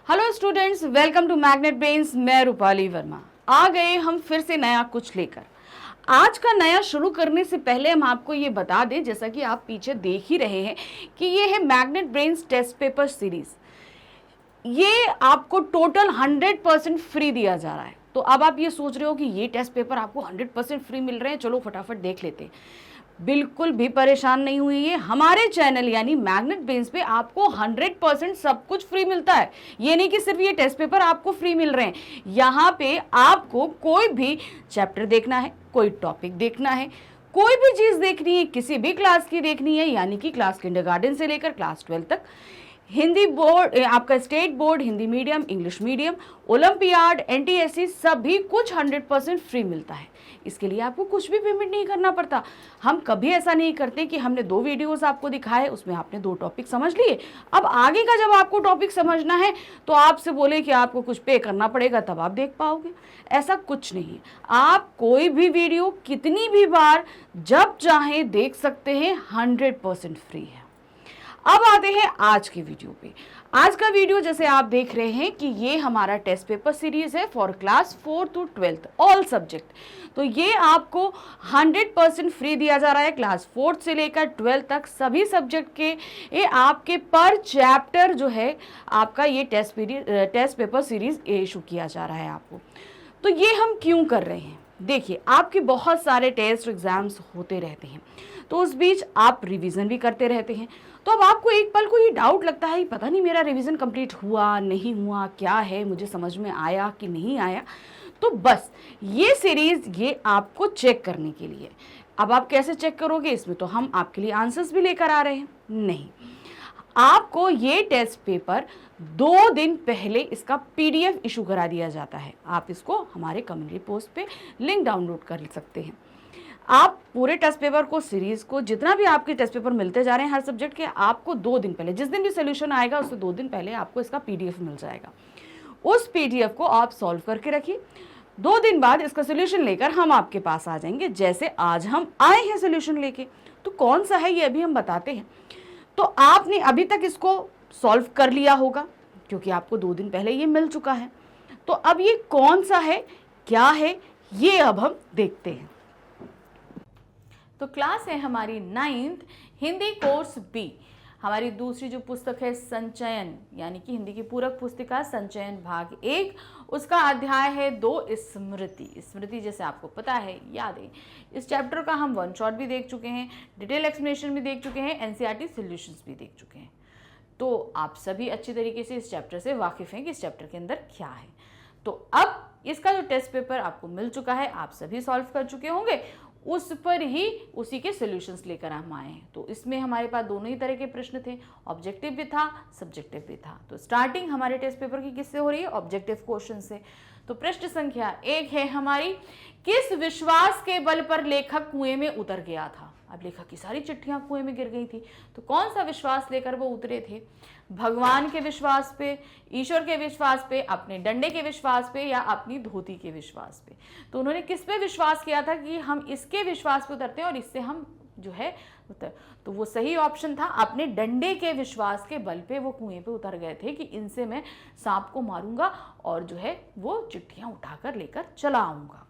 Hello students, welcome to Magnet Brains. मैं रूपाली वर्मा आ गए हम फिर से नया कुछ लेकर। आज का नया शुरू करने से पहले हम आपको ये बता दें, जैसा कि आप पीछे देख ही रहे हैं कि ये है Magnet Brains test paper series. ये आपको टोटल 100% फ्री दिया जा रहा है। तो अब आप ये सोच रहे हो कि ये टेस्ट पेपर आपको 100% फ्री मिल रहे हैं, चलो फटाफट देख लेते हैं। बिल्कुल भी परेशान नहीं हुई है। हमारे चैनल यानी मैग्नेट ब्रेन्स पे आपको 100% सब कुछ फ्री मिलता है। ये नहीं कि सिर्फ ये टेस्ट पेपर आपको फ्री मिल रहे हैं। यहाँ पे आपको कोई भी चैप्टर देखना है, कोई टॉपिक देखना है, कोई भी चीज देखनी है, किसी भी क्लास की देखनी है, यानी कि क्लास किंडरगार्टन से लेकर क्लास 12 तक, हिंदी बोर्ड, आपका state board, Hindi medium, English medium, olympiad, NTSC, सभी कुछ 100% फ्री मिलता है। इसके लिए आपको कुछ भी पेमेंट नहीं करना पड़ता। हम कभी ऐसा नहीं करते कि हमने 2 वीडियोस आपको दिखाए, उसमें आपने 2 टॉपिक समझ लिए, अब आगे का जब आपको टॉपिक समझना है तो आपसे बोले कि आपको कुछ पे करना पड़ेगा तब आप देख पाओगे। ऐसा कुछ नहीं है। आप कोई भी वीडियो कितनी भी बार जब चाहें देख सकते हैं, 100% फ्री है। अब आते हैं आज के वीडियो पे। आज का वीडियो जैसे आप देख रहे हैं कि ये हमारा टेस्ट पेपर सीरीज है for class 4 to 12 all subject. तो ये आपको 100% फ्री दिया जा रहा है। क्लास 4 से लेकर 12 तक सभी सब्जेक्ट के ये आपके पर चैप्टर जो है आपका ये टेस्ट पेपर सीरीज इशू किया जा रहा है आपको। तो ये हम क्यों कर रहे हैं? देखिए, आपके बहुत सारे टेस्ट एग्जाम्स होते रहते हैं, तो उस बीच आप रिवीजन भी करते रहते हैं। तो अब आपको एक पल को ये डाउट लगता है, पता नहीं मेरा रिवीजन कंप्लीट हुआ नहीं हुआ, क्या है, मुझे समझ में आया कि नहीं आया। तो बस ये सीरीज ये आपको चेक करने के लिए। अब आप कैसे चेक करोगे? इसमें तो हम आपके लिए आंसर्स भी लेकर आ रहे हैं। नहीं, आपको ये टेस्ट पेपर 2 दिन पहले इसका पीडीएफ इशू करा दिया जाता है। आप इसको हमारे कम्युनिटी पोस्ट पे लिंक डाउनलोड कर सकते हैं। आप पूरे टेस्ट पेपर को, सीरीज को, जितना भी आपके टेस्ट पेपर मिलते जा रहे हैं हर सब्जेक्ट के, आपको 2 दिन पहले, जिस दिन भी सोल्यूशन आएगा उससे 2 दिन पहले आपको इसका पीडीएफ मिल जाएगा। उस पीडीएफ को आप सॉल्व करके रखिए। 2 दिन बाद इसका सोल्यूशन लेकर हम आपके पास आ जाएंगे, जैसे आज हम आए हैं सोल्यूशन लेके। तो कौन सा है ये अभी हम बताते हैं। तो आपने अभी तक इसको सॉल्व कर लिया होगा क्योंकि आपको 2 दिन पहले ये मिल चुका है। तो अब ये कौन सा है, क्या है, ये अब हम देखते हैं। तो क्लास है हमारी 9th हिंदी कोर्स बी। हमारी दूसरी जो पुस्तक है संचयन, यानी कि हिंदी की पूरक पुस्तिका संचयन भाग 1, उसका अध्याय है 2 स्मृति। स्मृति जैसे आपको पता है, यादें। इस चैप्टर का हम 1 शॉट भी देख चुके हैं, डिटेल एक्सप्लेनेशन भी देख चुके हैं, एनसीईआरटी सॉल्यूशंस भी देख चुके हैं। तो आप सभी अच्छी तरीके से इस चैप्टर से वाकिफ हैं कि इस चैप्टर के अंदर क्या है। तो अब इसका जो टेस्ट पेपर आपको मिल चुका है, आप सभी सॉल्व कर चुके होंगे, उस पर ही उसी के सॉल्यूशंस लेकर हम आए हैं। तो इसमें हमारे पास दोनों ही तरह के प्रश्न थे, ऑब्जेक्टिव भी था, सब्जेक्टिव भी था। तो स्टार्टिंग हमारे टेस्ट पेपर की किससे हो रही है? ऑब्जेक्टिव क्वेश्चन से। तो प्रश्न संख्या 1 है हमारी, किस विश्वास के बल पर लेखक कुएं में उतर गया था? अब लेखक की सारी चिट्ठियां कुएं में गिर गई थी, तो कौन सा विश्वास लेकर वो उतरे थे? भगवान के विश्वास पे, ईश्वर के विश्वास पे, अपने डंडे के विश्वास पे, या अपनी धोती के विश्वास पे? तो उन्होंने किस पे विश्वास किया था कि हम इसके विश्वास पे उतरते हैं और इससे हम जो है उतर, तो वो सही ऑप्शन था, अपने डंडे के विश्वास के बल पे वो कुएं पे उतर गए थे कि इनसे मैं सांप को मारूंगा और जो है वो चिट्ठियां उठाकर लेकर चला आऊंगा।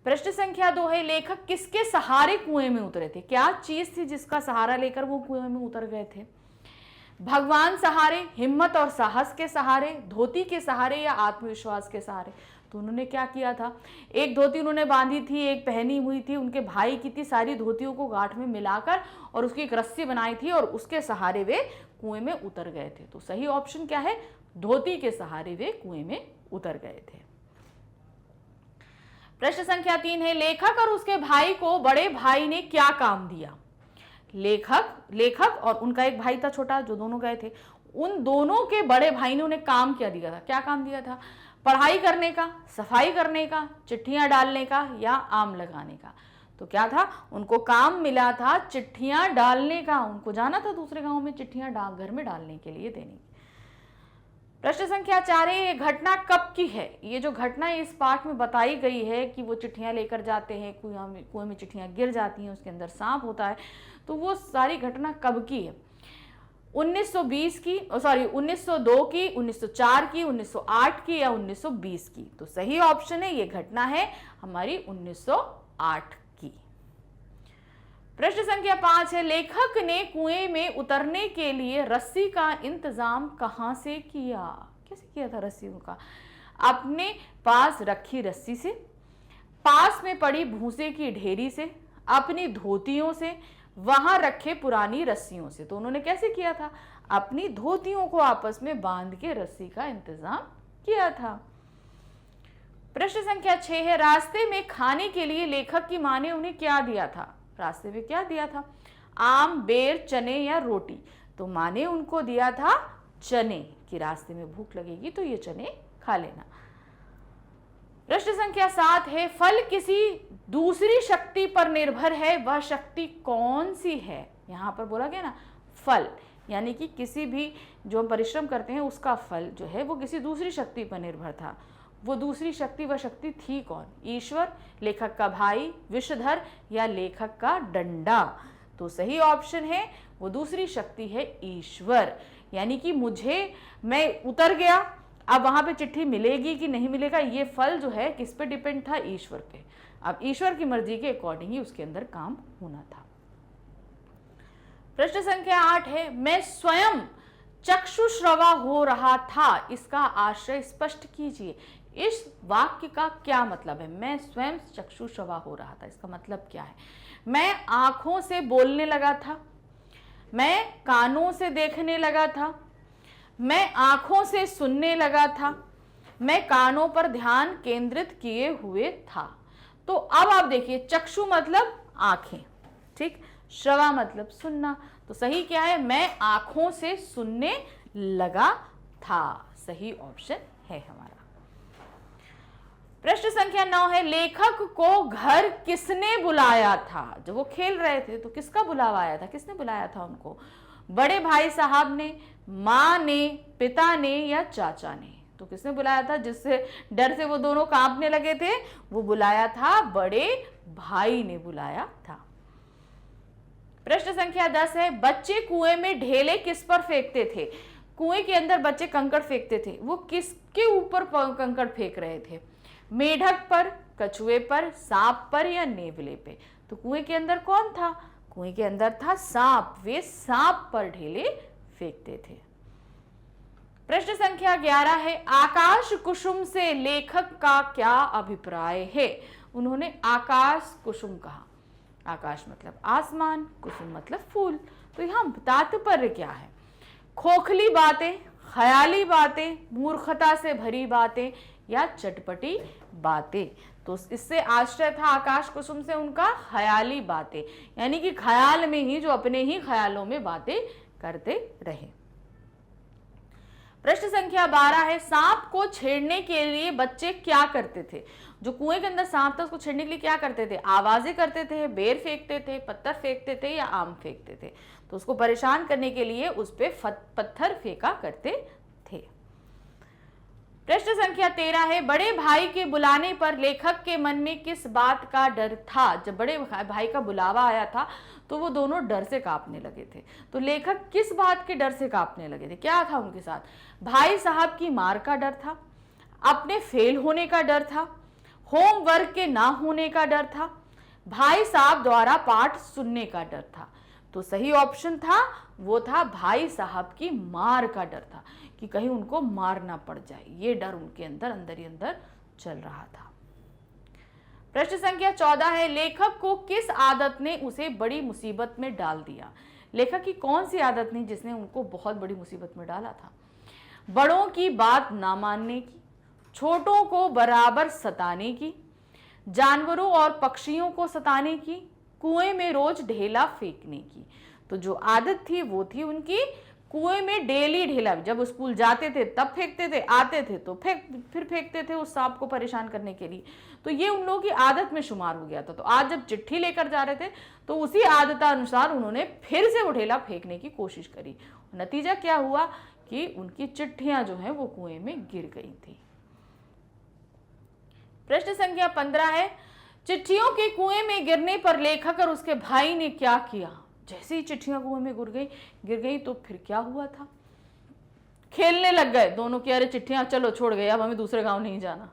प्रश्न संख्या 2 है, लेखक किसके सहारे कुएं में उतरे थे? क्या चीज थी जिसका सहारा लेकर वो कुएं में उतर गए थे? भगवान सहारे, हिम्मत और साहस के सहारे, धोती के सहारे, या आत्मविश्वास के सहारे? तो उन्होंने क्या किया था, एक धोती उन्होंने बांधी थी, एक पहनी हुई थी, उनके भाई की थी, सारी धोतियों को गांठ में मिलाकर और उसकी एक रस्सी बनाई थी और उसके सहारे वे कुएं में उतर गए थे। तो सही ऑप्शन क्या है? धोती के सहारे वे कुएं में उतर गए थे। प्रश्न संख्या 3 है, लेखक और उसके भाई को बड़े भाई ने क्या काम दिया? लेखक और उनका एक भाई था छोटा, जो दोनों गए थे, उन दोनों के बड़े भाई ने उन्हें काम क्या दिया था? क्या काम दिया था? पढ़ाई करने का, सफाई करने का, चिट्ठियां डालने का, या आम लगाने का? तो क्या था? उनको काम मिला था चिट्ठियां डालने का। उनको जाना था दूसरे गांव में चिट्ठियां डाकघर में डालने के लिए, देने की। प्रश्न संख्या 4 है, ये घटना कब की है? ये जो घटना इस पाठ में बताई गई है कि वो चिट्ठियां लेकर जाते हैं, कुएं में चिट्ठियां गिर जाती हैं, उसके अंदर सांप होता है, तो वो सारी घटना कब की है? 1920 की, सॉरी 1902 की, 1904 की, 1908 की या 1920 की? तो सही ऑप्शन है, ये घटना है हमारी 1908 की। प्रश्न संख्या 5 है, लेखक ने कुएं में उतरने के लिए रस्सी का इंतजाम कहां से किया? कैसे किया था रस्सियों का? अपने पास रखी रस्सी से, पास में पड़ी भूसे की ढेरी से, अपनी धोतियों से, वहां रखे पुरानी रस्सियों से। तो उन्होंने कैसे किया था? अपनी धोतियों को आपस में बांध के रस्सी का इंतजाम किया था। प्रश्न संख्या 6 है, रास्ते में खाने के लिए लेखक की मां ने उन्हें क्या दिया था? रास्ते में क्या दिया था? आम, बेर, चने या रोटी? तो मां ने उनको दिया था चने, कि रास्ते में भूख लगेगी तो ये चने खा लेना। प्रश्न संख्या 7 है, फल किसी दूसरी शक्ति पर निर्भर है, वह शक्ति कौन सी है? यहां पर बोला गया ना फल, यानी कि किसी भी जो हम परिश्रम करते हैं उसका फल जो है वो किसी दूसरी शक्ति पर निर्भर था। वो दूसरी शक्ति, वह शक्ति थी कौन? ईश्वर, लेखक का भाई, विषधर या लेखक का डंडा? तो सही ऑप्शन है वो दूसरी शक्ति है ईश्वर। यानी कि मैं उतर गया, अब वहां पे चिट्ठी मिलेगी कि नहीं मिलेगा, ये फल जो है किस पे डिपेंड था? ईश्वर पे। अब ईश्वर की मर्जी के अकॉर्डिंग ही उसके अंदर काम होना था। प्रश्न संख्या 8 है, मैं स्वयं चक्षुश्रवा हो रहा था, इसका आशय स्पष्ट कीजिए। इस वाक्य का क्या मतलब है? मैं स्वयं चक्षुश्रवा हो रहा था, इसका मतलब क्या है? मैं आंखों से बोलने लगा था, मैं कानों से देखने लगा था, मैं आंखों से सुनने लगा था, मैं कानों पर ध्यान केंद्रित किए हुए था। तो अब आप देखिए, चक्षु मतलब आंखें, ठीक, श्रवा मतलब सुनना। तो सही क्या है? मैं आंखों से सुनने लगा था, सही ऑप्शन है हमारा। प्रश्न संख्या 9 है, लेखक को घर किसने बुलाया था? जब वो खेल रहे थे तो किसका बुलावा आया था? किसने बुलाया था उनको? बड़े भाई साहब ने, माँ ने, पिता ने या चाचा ने? तो किसने बुलाया था? जिससे डर से वो दोनों कांपने लगे थे, वो बुलाया था बड़े भाई ने बुलाया था। प्रश्न संख्या 10 है, बच्चे कुएं में ढेले किस पर फेंकते थे? कुएं के अंदर बच्चे कंकड़ फेंकते थे, वो किसके ऊपर कंकड़ फेंक रहे थे? मेढक पर, कछुए पर, सांप पर या नेवले पे? तो कुएं के अंदर कौन था? कुएं के अंदर था सांप, वे सांप पर ढेले फेंकते थे। प्रश्न संख्या 11 है, आकाश कुसुम से लेखक का क्या अभिप्राय है? उन्होंने आकाश कुसुम कहा। आकाश मतलब आसमान, कुसुम मतलब फूल। तो यहां तात्पर्य क्या है? खोखली बातें, ख्याली बातें, मूर्खता से भरी बातें या चटपटी बातें? तो इससे आश्रय था आकाश कुसुम से उनका ख्याली बातें, यानी कि ख्याल में ही, जो अपने ही ख्यालों में बातें करते रहे। प्रश्न संख्या 12 है, सांप को छेड़ने के लिए बच्चे क्या करते थे? जो कुएं के अंदर सांप था उसको छेड़ने के लिए क्या करते थे? आवाजें करते थे, बेर फेंकते थे, पत्थर फेंकते थे या आम फेंकते थे? तो उसको परेशान करने के लिए उस पे पत्थर फेंका करते थे। प्रश्न संख्या 13 है, बड़े भाई के बुलाने पर लेखक के मन में किस बात का डर था? जब बड़े भाई का बुलावा आया था तो वो दोनों डर से कांपने लगे थे। तो लेखक किस बात के डर से कांपने लगे थे? क्या था उनके साथ? भाई साहब की मार का डर था, अपने फेल होने का डर था, होमवर्क के ना होने का डर था, भाई साहब द्वारा पाठ सुनने का डर था? तो सही ऑप्शन था वो था भाई साहब की मार का डर था, कि कहीं उनको मारना पड़ जाए, ये डर उनके अंदर ही अंदर चल रहा था। प्रश्न संख्या 14 है, लेखक को किस आदत ने उसे बड़ी मुसीबत में डाल दिया? लेखक की कौन सी आदत नहीं जिसने उनको बहुत बड़ी मुसीबत में डाला था? बड़ों की बात ना मानने की, छोटों को बराबर सताने की, जानवरों और पक्षियों को सताने की, कुएं में रोज ढेला फेंकने की? तो जो आदत थी वो थी उनकी कुएं में डेली ढेला, जब स्कूल जाते थे तब फेंकते थे, आते थे तो फिर फेंकते थे उस सांप को परेशान करने के लिए। तो ये उन लोगों की आदत में शुमार हो गया था। तो आज जब चिट्ठी लेकर जा रहे थे तो उसी आदतानुसार उन्होंने फिर से वो ढेला फेंकने की कोशिश करी। नतीजा क्या हुआ कि उनकी चिट्ठियां जो है वो कुएं में गिर गई थी। प्रश्न संख्या 15 है, चिट्ठियों के कुएं में गिरने पर लेखक और उसके भाई ने क्या किया? जैसे ही चिट्ठियां कुएं में गिर गई तो फिर क्या हुआ था, खेलने लग गए दोनों की, अरे चिट्ठियां चलो छोड़ गए, अब हमें दूसरे गांव नहीं जाना।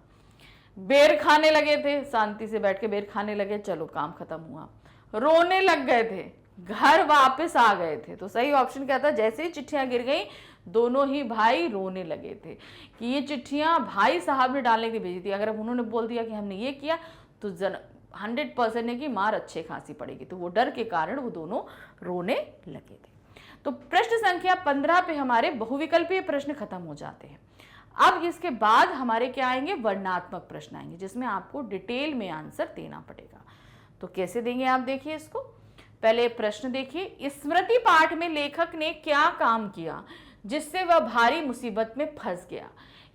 बेर खाने लगे थे, शांति से बैठ के बेर खाने लगे, चलो काम खत्म हुआ। रोने लग गए थे, घर वापस आ गए थे। तो सही ऑप्शन क्या था, जैसे ही चिट्ठियां गिर गई दोनों ही भाई रोने लगे थे कि ये चिट्ठियां भाई साहब ने डालने के लिए भेजी थी, अगर अब उन्होंने बोल दिया कि हमने ये किया तो 100% है कि मार अच्छे खासी पड़ेगी। तो वो डर के कारण वो दोनों रोने लगे थे। तो प्रश्न संख्या 15 पे हमारे बहुविकल्पीय प्रश्न खत्म हो जाते हैं। अब इसके बाद हमारे क्या आएंगे, वर्णनात्मक प्रश्न आएंगे, जिसमें आपको डिटेल में आंसर देना पड़ेगा। तो कैसे देंगे आप देखिए इसको। पहले प्रश्न देखिए, स्मृति पाठ में लेखक ने क्या काम किया जिससे वह भारी मुसीबत में फंस गया।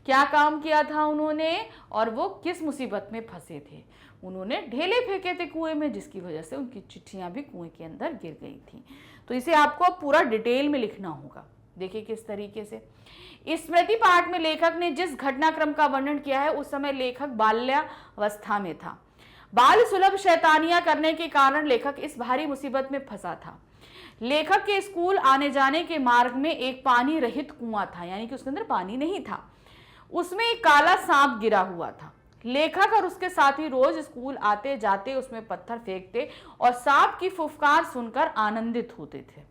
क्या काम किया था उन्होंने और वो किस मुसीबत में फंसे थे। उन्होंने ढेले फेंके थे कुएं में, जिसकी वजह से उनकी चिट्ठियां भी कुएं के अंदर गिर गई थी। तो इसे आपको अब पूरा डिटेल में लिखना होगा। देखिए किस तरीके से। स्मृति पाठ में लेखक ने जिस घटनाक्रम का वर्णन किया है उस समय लेखक बाल्यावस्था में था। बाल सुलभ शैतानियां करने के कारण लेखक इस भारी मुसीबत में फंसा था। लेखक के स्कूल आने जाने के मार्ग में एक पानी रहित कुआं था, यानी कि उसके अंदर पानी नहीं था। उसमें एक काला सांप गिरा हुआ था। लेखक और उसके साथी रोज स्कूल आते जाते उसमें पत्थर फेंकते और सांप की फुफकार सुनकर आनंदित होते थे।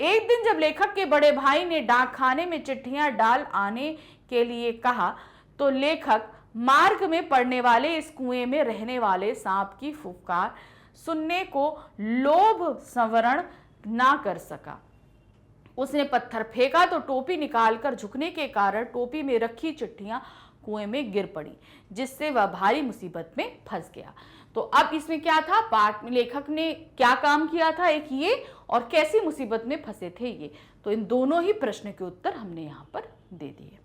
एक दिन जब लेखक के बड़े भाई ने डाकखाने में चिट्ठियां डाल आने के लिए कहा तो लेखक मार्ग में पड़ने वाले इस कुएं में रहने वाले सांप की फुफकार सुनने को लोभ संवरण ना कर सका। उसने पत्थर फेंका तो टोपी निकालकर झुकने के कारण टोपी में रखी चिट्ठियां कुएं में गिर पड़ी, जिससे वह भारी मुसीबत में फंस गया। तो अब इसमें क्या था, पाठ में लेखक ने क्या काम किया था, एक ये, और कैसी मुसीबत में फंसे थे ये। तो इन दोनों ही प्रश्न के उत्तर हमने यहां पर दे दिए।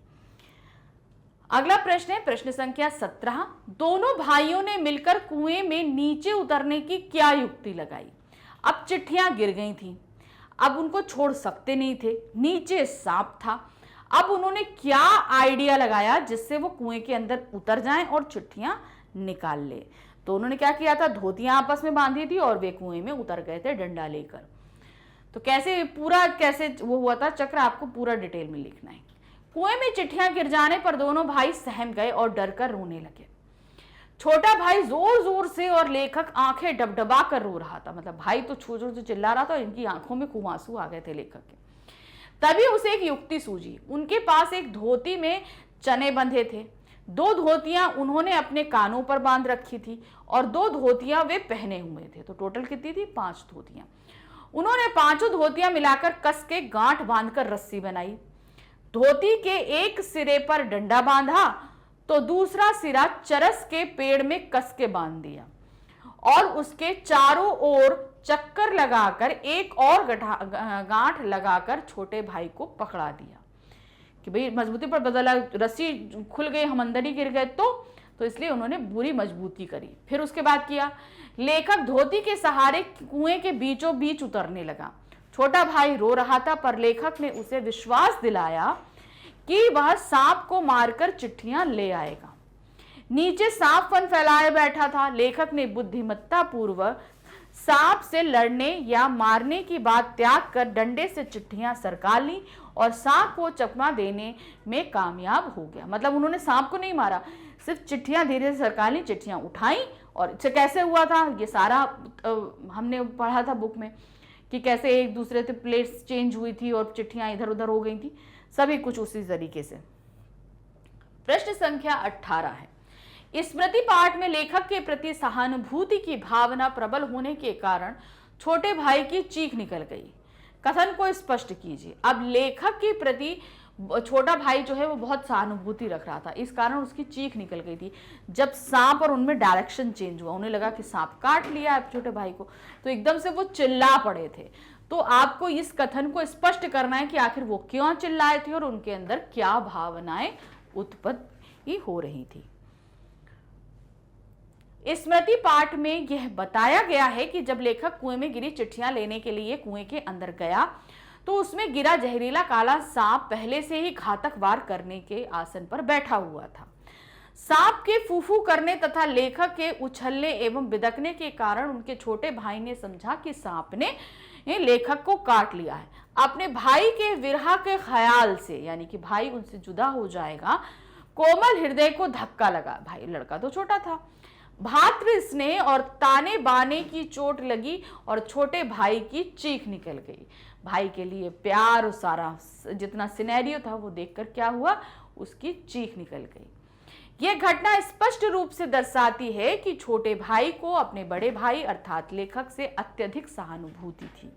अगला प्रश्न है प्रश्न संख्या 17। दोनों भाइयों ने मिलकर कुएं में नीचे उतरने की क्या युक्ति लगाई। अब चिट्ठियां गिर गई थी, अब उनको छोड़ सकते नहीं थे, नीचे सांप था। अब उन्होंने क्या आइडिया लगाया जिससे वो कुएं के अंदर उतर जाएं और चिट्ठियां निकाल ले। तो उन्होंने क्या किया था, धोतियां आपस में बांधी थी और वे कुएं में उतर गए थे डंडा लेकर। तो कैसे वो हुआ था चक्र, आपको पूरा डिटेल में लिखना है। कुएं में चिट्ठियां गिर जाने पर दोनों भाई सहम गए और डर कर रोने लगे। छोटा भाई जोर जोर से और लेखक आंखें डबडबा कर रो रहा था। मतलब भाई तो जोर जोर से चिल्ला रहा था और इनकी आंखों में कुआंसू आ गए थे लेखक के। तभी उसे एक युक्ति सूझी। उनके पास एक धोती में चने बंधे थे। 2 धोतियां उन्होंने अपने कानों पर बांध रखी थी और 2 धोतियां वे पहने हुए थे। तो टोटल कितनी थी, 5 धोतियां। उन्होंने 5 धोतियां मिलाकर कस के गांठ बांधकर रस्सी बनाई। धोती के एक सिरे पर डंडा बांधा तो दूसरा सिरा चरस के पेड़ में कस के बांध दिया और उसके चारों ओर चक्कर लगाकर एक और गांठ लगाकर छोटे भाई को पकड़ा दिया कि भाई मजबूती पर बदला, रस्सी खुल गई, हम अंदर ही गिर गए तो इसलिए उन्होंने बुरी मजबूती करी। फिर उसके बाद किया, लेखक धोती के सहारे कुएं के बीचों बीच उतरने लगा। छोटा भाई रो रहा था पर लेखक ने उसे विश्वास दिलाया कि वह सांप को मारकर चिट्ठियां ले आएगा। नीचे सांप फन फैलाए बैठा था। लेखक ने बुद्धिमत्ता पूर्वक सांप से लड़ने या मारने की बात त्याग कर डंडे से चिट्ठियां सरका ली और सांप को चकमा देने में कामयाब हो गया। मतलब उन्होंने सांप को नहीं मारा, सिर्फ चिट्ठियां धीरे से सरका ली, चिट्ठियां उठाई। और इससे कैसे हुआ था, ये सारा हमने पढ़ा था बुक में कि कैसे एक दूसरे से प्लेट्स चेंज हुई थी और चिट्ठियां इधर उधर हो गई थी, सभी कुछ उसी तरीके से। प्रश्न संख्या 18 है, स्मृति पाठ में लेखक के प्रति सहानुभूति की भावना प्रबल होने के कारण छोटे भाई की चीख निकल गई। कथन को स्पष्ट कीजिए। अब लेखक के प्रति छोटा भाई जो है वो बहुत सहानुभूति रख रहा था, इस कारण उसकी चीख निकल गई थी। जब सांप और उनमें डायरेक्शन चेंज हुआ, उन्हें लगा कि सांप काट लिया है छोटे भाई को, तो एकदम से वो चिल्ला पड़े थे। तो आपको इस कथन को स्पष्ट करना है कि आखिर वो क्यों चिल्लाए थे और उनके अंदर क्या भावनाएं उत्पत्ति हो रही थी। स्मृति पाठ में यह बताया गया है कि जब लेखक कुएं में गिरी चिट्ठियां लेने के लिए कुएं के अंदर गया तो उसमें गिरा जहरीला काला सांप पहले से ही घातक वार करने के आसन पर बैठा हुआ था। सांप के फूफू करने तथा लेखक के उछलने एवं बिदकने के कारण उनके छोटे भाई ने समझा कि सांप ने लेखक को काट लिया है। अपने भाई के विरह के ख्याल से, यानी कि भाई उनसे जुदा हो जाएगा, कोमल हृदय को धक्का लगा। भाई लड़का तो छोटा था। भातृ स्नेह और ताने बाने की चोट लगी और छोटे भाई की चीख निकल गई। भाई के लिए प्यार और सारा जितना सिनेरियो था वो देखकर क्या हुआ, उसकी चीख निकल गई। यह घटना स्पष्ट रूप से दर्शाती है कि छोटे भाई को अपने बड़े भाई अर्थात लेखक से अत्यधिक सहानुभूति थी।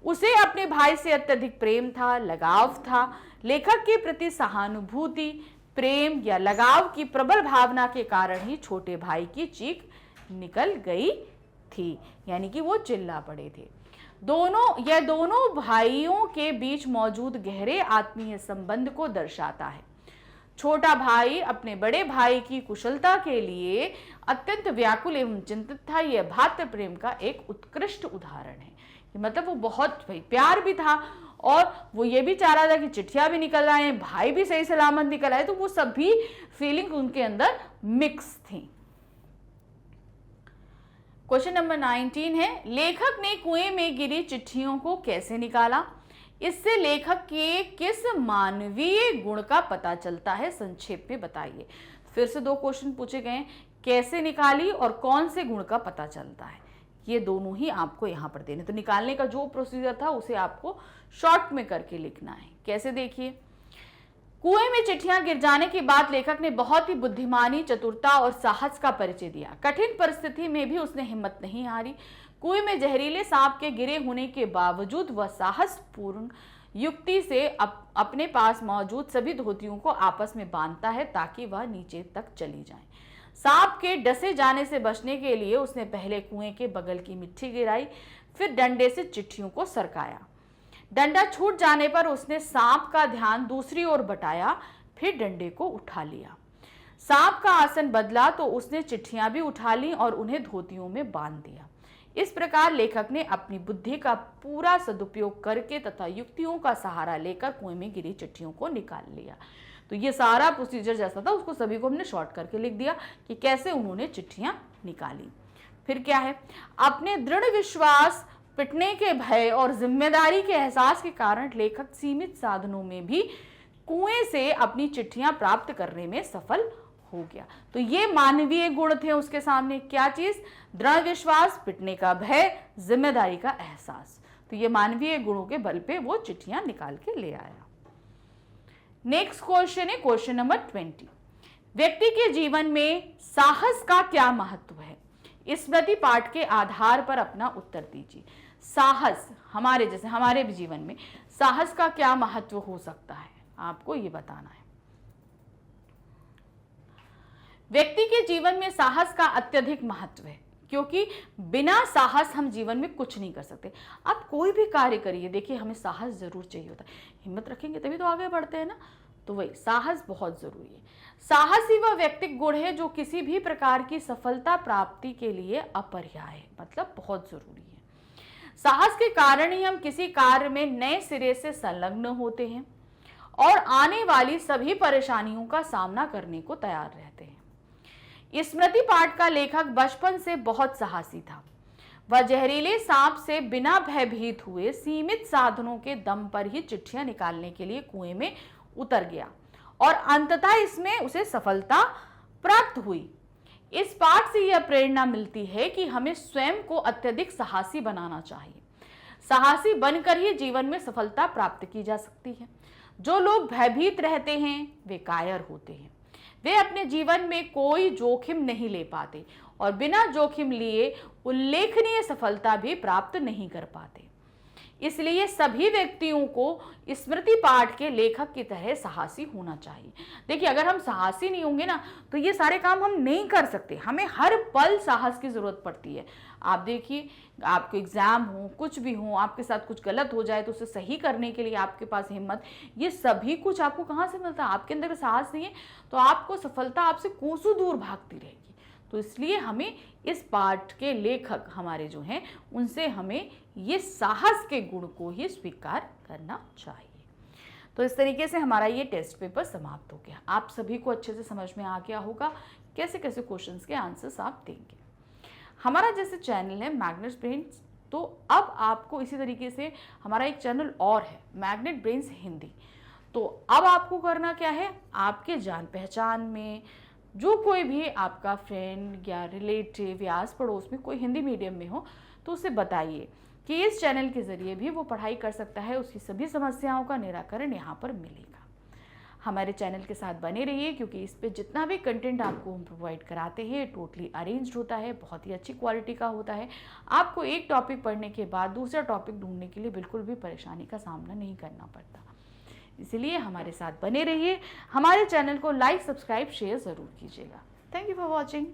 उसे अपने भाई से अत्यधिक प्रेम था, लगाव था। लेखक के प्रति सहानुभूति, प्रेम या लगाव की प्रबल भावना के कारण ही छोटे भाई की चीख निकल गई थी, यानी कि वो चिल्ला पड़े थे। दोनों भाइयों के बीच मौजूद गहरे आत्मीय संबंध को दर्शाता है। छोटा भाई अपने बड़े भाई की कुशलता के लिए अत्यंत व्याकुल एवं चिंतित था। यह भातृ प्रेम का एक उत्कृष्ट उदाहरण है। मतलब वो बहुत प्यार भी था और वो ये भी चाह रहा था कि चिट्ठियां भी निकल आए, भाई भी सही सलामत निकल आए, तो वो सभी फीलिंग उनके अंदर मिक्स थी। क्वेश्चन नंबर 19 है, लेखक ने कुएं में गिरी चिट्ठियों को कैसे निकाला? इससे लेखक के किस मानवीय गुण का पता चलता है, संक्षेप में बताइए। फिर से 2 क्वेश्चन पूछे गए, कैसे निकाली और कौन से गुण का पता चलता है, ये दोनों ही आपको यहां पर देने। तो निकालने का जो प्रोसीजर था उसे आपको शॉर्ट में करके लिखना है। कैसे, देखिए। कुएं में चिट्ठियां गिर जाने के बाद लेखक ने बहुत ही बुद्धिमानी, चतुरता और साहस का परिचय दिया। कठिन परिस्थिति में भी उसने हिम्मत नहीं हारी। कुएं में जहरीले सांप के गिरे होने के बावजूद वह साहसपूर्ण युक्ति से अपने पास मौजूद सभी धोतियों को आपस में बांधता है ताकि वह नीचे तक चली जाए। सांप के डसे जाने से बचने के लिए उसने पहले कुएं के बगल की मिट्टी गिराई, फिर डंडे से चिट्ठियों को सरकाया। डंडा छूट जाने पर उसने सांप का ध्यान दूसरी ओर बटाया, फिर डंडे को उठा लिया। सांप का आसन बदला तो उसने चिट्ठियां भी उठा ली और उन्हें धोतियों में बांध दिया। इस प्रकार लेखक ने अपनी बुद्धि का पूरा सदुपयोग करके तथा युक्तियों का सहारा लेकर कुएं में गिरी चिट्ठियों को निकाल लिया। तो ये सारा प्रोसीजर जैसा था उसको सभी को हमने शॉर्ट करके लिख दिया कि कैसे उन्होंने चिट्ठियां निकाली। फिर क्या है, अपने दृढ़ विश्वास, पिटने के भय और जिम्मेदारी के एहसास के कारण लेखक सीमित साधनों में भी कुएं से अपनी चिट्ठियां प्राप्त करने में सफल हो गया। तो ये मानवीय गुण थे उसके सामने। क्या चीज? दृढ़ विश्वास, पिटने का भय, जिम्मेदारी का एहसास। तो ये मानवीय गुणों के बल पे वो चिट्ठियां निकाल के ले आया। नेक्स्ट क्वेश्चन है क्वेश्चन नंबर 20। व्यक्ति के जीवन में साहस का क्या महत्व है? स्मृति पाठ के आधार पर अपना उत्तर दीजिए। साहस हमारे भी जीवन में साहस का क्या महत्व हो सकता है, आपको ये बताना है। व्यक्ति के जीवन में साहस का अत्यधिक महत्व है, क्योंकि बिना साहस हम जीवन में कुछ नहीं कर सकते। आप कोई भी कार्य करिए, देखिए हमें साहस जरूर चाहिए होता है। हिम्मत रखेंगे तभी तो आगे बढ़ते हैं ना। तो वही साहस बहुत जरूरी है। साहस ही वह व्यक्तिगत गुण है जो किसी भी प्रकार की सफलता प्राप्ति के लिए अपरिहार्य है, मतलब बहुत जरूरी है। साहस के कारण ही हम किसी कार्य में नए सिरे से संलग्न होते हैं और आने वाली सभी परेशानियों का सामना करने को तैयार रहते हैं। स्मृति पाठ का लेखक बचपन से बहुत साहसी था। वह जहरीले सांप से बिना भयभीत हुए सीमित साधनों के दम पर ही चिट्ठियां निकालने के लिए कुएं में उतर गया और अंततः इसमें उसे सफलता प्राप्त हुई। इस पाठ से यह प्रेरणा मिलती है कि हमें स्वयं को अत्यधिक साहसी बनाना चाहिए। साहसी बनकर ही जीवन में सफलता प्राप्त की जा सकती है। जो लोग भयभीत रहते हैं वे कायर होते हैं। वे अपने जीवन में कोई जोखिम नहीं ले पाते और बिना जोखिम लिए उल्लेखनीय सफलता भी प्राप्त नहीं कर पाते। इसलिए सभी व्यक्तियों को स्मृति पाठ के लेखक की तरह साहसी होना चाहिए। देखिए अगर हम साहसी नहीं होंगे ना तो ये सारे काम हम नहीं कर सकते। हमें हर पल साहस की जरूरत पड़ती है। आप देखिए, आपको एग्जाम हो, कुछ भी हो, आपके साथ कुछ गलत हो जाए तो उसे सही करने के लिए आपके पास हिम्मत, ये सभी कुछ आपको कहाँ से मिलता है? आपके अंदर साहस नहीं है तो आपको सफलता आपसे कोसों दूर भागती रहेगी। तो इसलिए हमें इस पाठ के लेखक हमारे जो हैं उनसे हमें ये साहस के गुण को ही स्वीकार करना चाहिए। तो इस तरीके से हमारा ये टेस्ट पेपर समाप्त हो गया। आप सभी को अच्छे से समझ में आ गया होगा कैसे कैसे क्वेश्चंस के आंसर्स आप देंगे। हमारा जैसे चैनल है मैग्नेट ब्रेन्स तो अब आपको इसी तरीके से हमारा एक चैनल और है, मैग्नेट ब्रेन्स हिंदी। तो अब आपको करना क्या है, आपके जान पहचान में जो कोई भी आपका फ्रेंड या रिलेटिव या आस पड़ोस में कोई हिंदी मीडियम में हो, तो उसे बताइए कि इस चैनल के ज़रिए भी वो पढ़ाई कर सकता है, उसकी सभी समस्याओं का निराकरण यहाँ पर मिलेगा। हमारे चैनल के साथ बने रहिए, क्योंकि इस पे जितना भी कंटेंट आपको हम प्रोवाइड कराते हैं टोटली अरेंज्ड होता है, बहुत ही अच्छी क्वालिटी का होता है। आपको एक टॉपिक पढ़ने के बाद दूसरा टॉपिक ढूंढने के लिए बिल्कुल भी परेशानी का सामना नहीं करना पड़ता। इसलिए हमारे साथ बने रहिए, हमारे चैनल को लाइक, सब्सक्राइब, शेयर ज़रूर कीजिएगा। Thank you for watching.